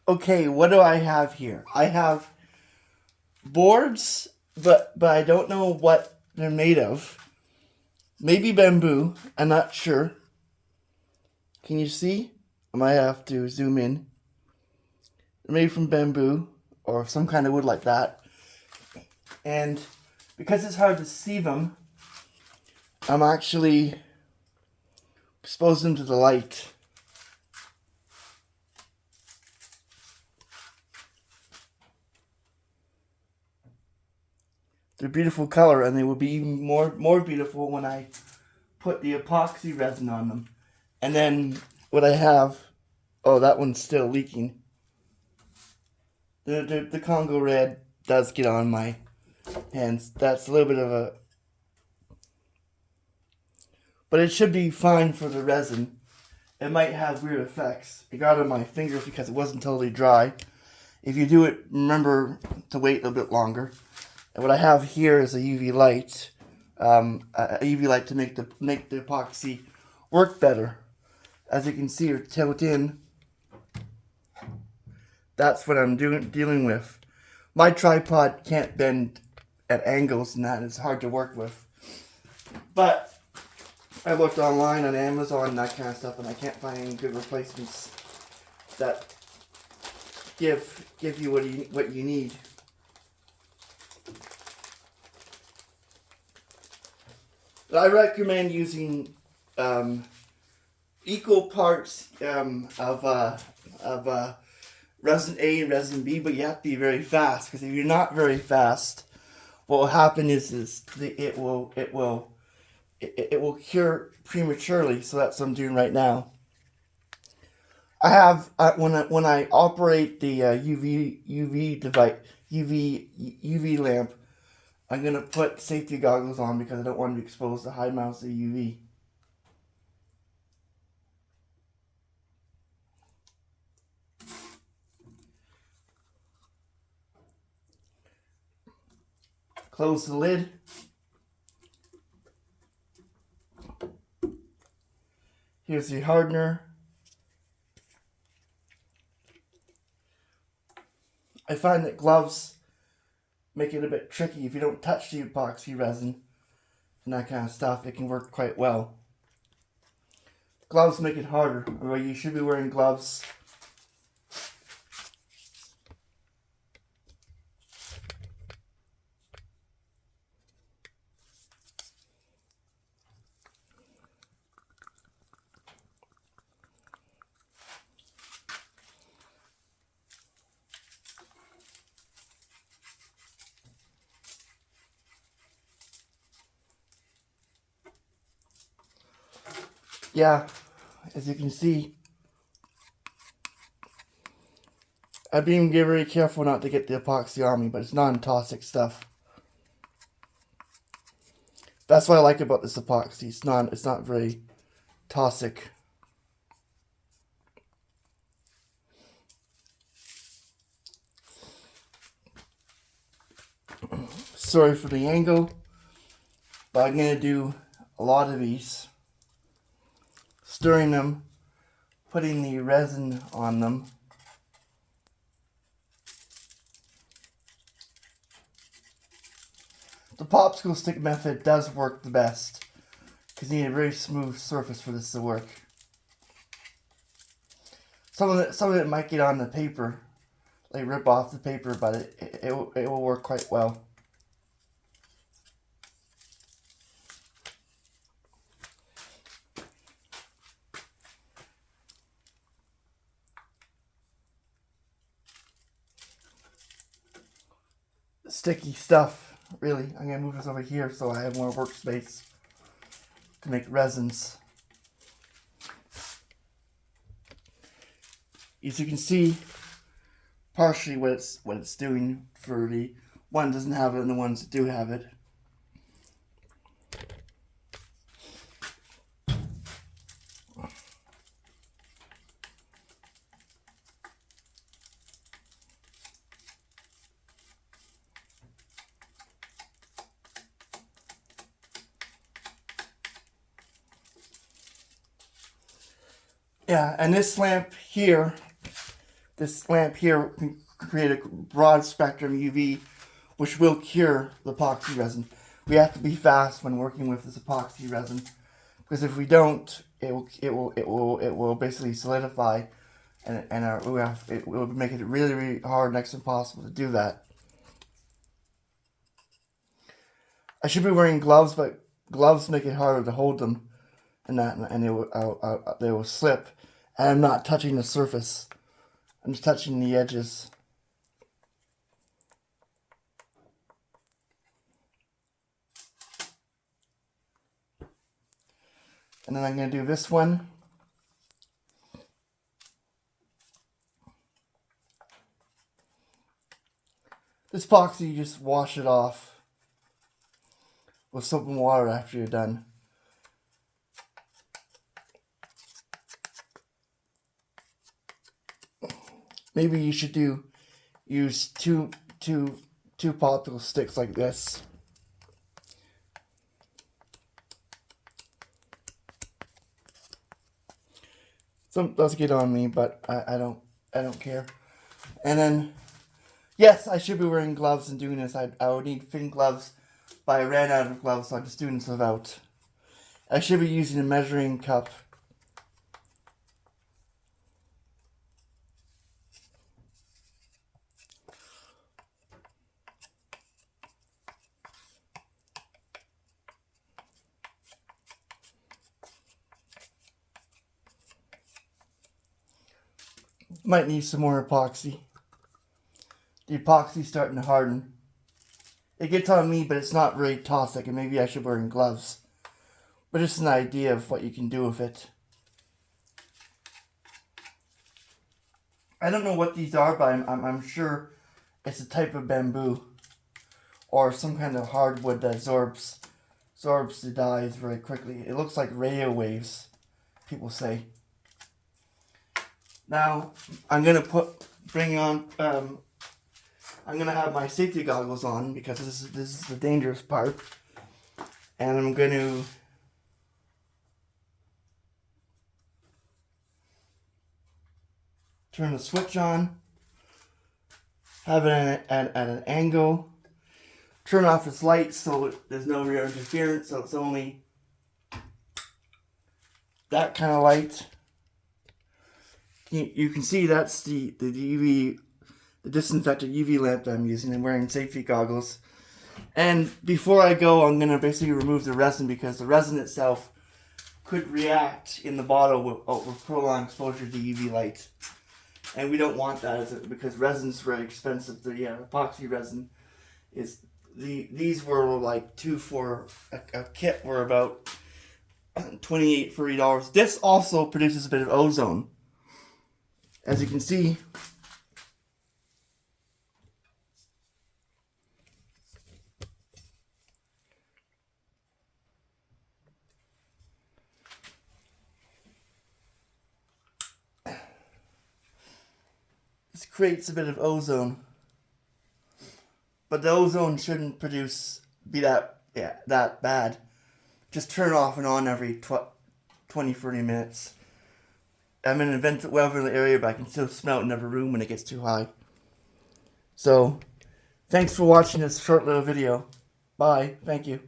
Okay, what do I have here? I have boards, but I don't know what they're made of. Maybe bamboo. I'm not sure. Can you see? I might have to zoom in. They're made from bamboo or some kind of wood like that. And because it's hard to see them, I'm actually exposing them to the light. They're beautiful color, and they will be even more beautiful when I put the epoxy resin on them. And then what I have, oh, that one's still leaking. The Congo red does get on my hands. That's a little bit of a, but it should be fine for the resin. It might have weird effects. It got on my fingers because it wasn't totally dry. If you do it, remember to wait a little bit longer. And what I have here is a UV light, a UV light to make the epoxy work better. As you can see, or tilt in. That's what I'm dealing with. My tripod can't bend at angles, and that is hard to work with. But I looked online on Amazon and that kind of stuff, and I can't find any good replacements that give you what you need. But I recommend using equal parts of resin A and resin B, but you have to be very fast, because if you're not very fast, what will happen is it will cure prematurely. So that's what I'm doing right now. I have when I operate the UV device, UV lamp, I'm gonna put safety goggles on because I don't want to be exposed to high amounts of UV. Close the lid. Here's the hardener. I find that gloves make it a bit tricky. If you don't touch the epoxy resin and that kind of stuff, it can work quite well. Gloves make it harder, or you should be wearing gloves. Yeah, as you can see, I'm being very careful not to get the epoxy on me, but it's non-toxic stuff. That's what I like about this epoxy. It's not very toxic. Sorry for the angle, but I'm gonna do a lot of these. Stirring them, putting the resin on them. The popsicle stick method does work the best, because you need a very smooth surface for this to work. Some of it might get on the paper, like rip off the paper, but it will work quite well. Sticky stuff, really. I'm going to move this over here so I have more workspace to make resins. As you can see, partially what it's doing for the one that doesn't have it and the ones that do have it. Yeah, and this lamp here this lamp here can create a broad spectrum UV, which will cure the epoxy resin. We have to be fast when working with this epoxy resin, because if we don't, it will basically solidify, and it will make it really, really hard, next to impossible to do that. I should be wearing gloves, but gloves make it harder to hold them, and they will slip. And I'm not touching the surface. I'm just touching the edges. And then I'm going to do this one. This epoxy, you just wash it off with soap and water after you're done. Maybe you should use two popsicle sticks like this. Some does get on me, but I don't care. And then, yes, I should be wearing gloves and doing this. I would need fitting gloves, but I ran out of gloves, so I'm just doing this without. I should be using a measuring cup. Might need some more epoxy. The epoxy's starting to harden. It gets on me, but it's not very toxic, and maybe I should wear gloves. But just an idea of what you can do with it. I don't know what these are, but I'm sure it's a type of bamboo or some kind of hardwood that absorbs the dyes very quickly. It looks like radio waves, people say. Now I'm gonna I'm gonna have my safety goggles on, because this is the dangerous part, and I'm gonna turn the switch on, have it at an angle, turn off this light so there's no rear interference, so it's only that kind of light. You can see that's the UV, the disinfectant UV lamp that I'm using. I'm wearing safety goggles. And before I go, I'm going to basically remove the resin, because the resin itself could react in the bottle with prolonged exposure to UV light. And we don't want that, because resin's very expensive. The epoxy resin is, these were like two for a kit, were about $28, $30. This also produces a bit of ozone. As you can see, this creates a bit of ozone, but the ozone shouldn't be that bad. Just turn off and on every 20-30 minutes. I'm in a vented weather area, but I can still smell it in every room when it gets too high. So, thanks for watching this short little video. Bye. Thank you.